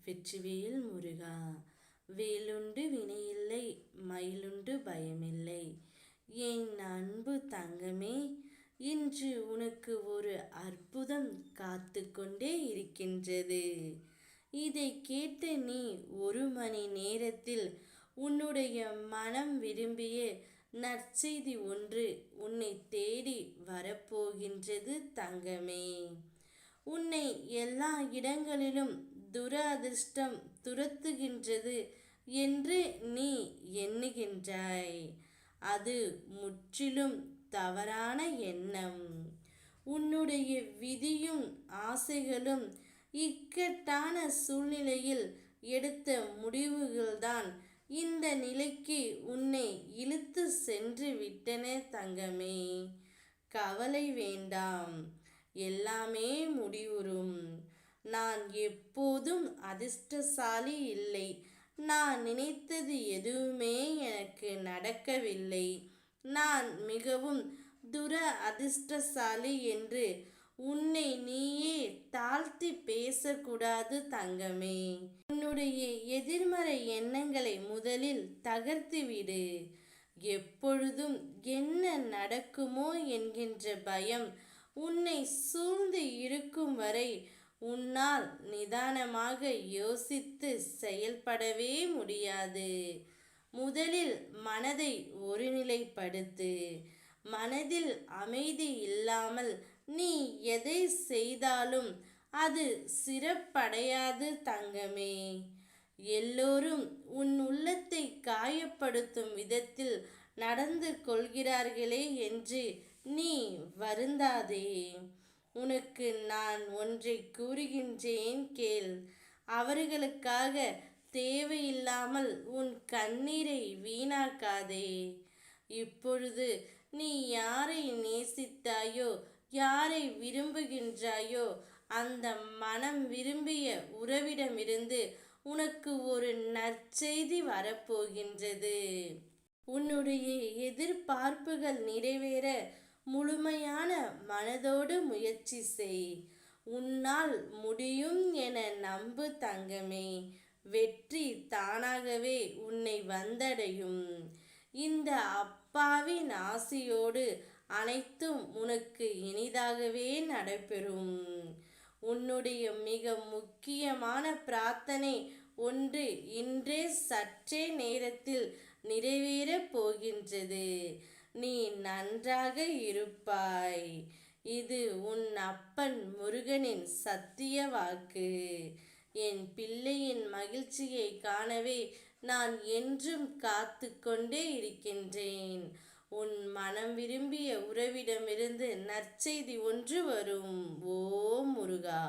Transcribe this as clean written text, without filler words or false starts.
வெற்றிவேல் முருகா. வேலுண்டு வினையில்லை, மயிலுண்டு பயமில்லை. என் அன்பு தங்கமே, இன்று உனக்கு ஒரு அற்புதம் காத்து கொண்டே இருக்கின்றது. இதை கேட்ட நீ 1 மணி நேரத்தில் உன்னுடைய மனம் விரும்பிய நற்செய்தி ஒன்று உன்னை தேடி வரப்போகின்றது தங்கமே. உன்னை எல்லா இடங்களிலும் துரதிர்ஷ்டம் துரத்துகின்றது என்று நீ எண்ணுகின்றாய். அது முற்றிலும் தவறான எண்ணம். உன்னுடைய விதியும் ஆசைகளும் இக்கட்டான சூழ்நிலையில் எடுத்த முடிவுகள்தான் இந்த நிலைக்கு உன்னை இழுத்து சென்று விட்டன தங்கமே. கவலை வேண்டாம், எல்லாமே முடிவுறும். நான் எப்போதும் அதிர்ஷ்டசாலி இல்லை. நான் நினைத்தது எதுவுமே எனக்கு நடக்கவில்லை. நான் மிகவும் அதிர்ஷ்டசாலி என்று உன்னை நீயே தாழ்த்தி பேசக்கூடாது தங்கமே. உன்னுடைய எதிர்மறை எண்ணங்களை முதலில் தகர்த்துவிடு. எப்பொழுதும் என்ன நடக்குமோ என்கின்ற பயம் உன்னை சூழ்ந்து இருக்கும் வரை உன்னால் நிதானமாக யோசித்து செயல்படவே முடியாது. முதலில் மனதை ஒருநிலைப்படுத்து. மனதில் அமைதி இல்லாமல் நீ எதை செய்தாலும் அது சிறப்படையாது தங்கமே. எல்லோரும் உன் உள்ளத்தை காயப்படுத்தும் விதத்தில் நடந்து கொள்கிறார்களே என்று நீ வருந்தாதே. உனக்கு நான் ஒன்றை கூறுகின்றேன் கேள். அவர்களுக்காக தேவையில்லாமல் உன் கண்ணீரை வீணாக்காதே. இப்பொழுது நீ யாரை நேசித்தாயோ, யாரை விரும்புகின்றாயோ, அந்த மனம் விரும்பிய உறவிடமிருந்து உனக்கு ஒரு நற்செய்தி வரப்போகின்றது. உன்னுடைய எதிர்பார்ப்புகள் நிறைவேற முழுமையான மனதோடு முயற்சி செய். உன்னால் முடியும் என நம்பு தங்கமே. வெற்றி தானாகவே உன்னை வந்தடையும். இந்த அப்பாவின் ஆசியோடு அனைத்தும் உனக்கு இனிதாகவே நடைபெறும். உன்னுடைய மிக முக்கியமான பிரார்த்தனை ஒன்று இன்றே சற்றே நேரத்தில் நிறைவேறப் போகின்றது. நீ நன்றாக இருப்பாய். இது உன் அப்பன் முருகனின் சத்திய வாக்கு. என் பிள்ளையின் மகிழ்ச்சியை காணவே நான் என்றும் காத்து கொண்டே இருக்கின்றேன். உன் மனம் விரும்பிய உறவிடமிருந்து நற்செய்தி ஒன்று வரும். ஓ முருகா.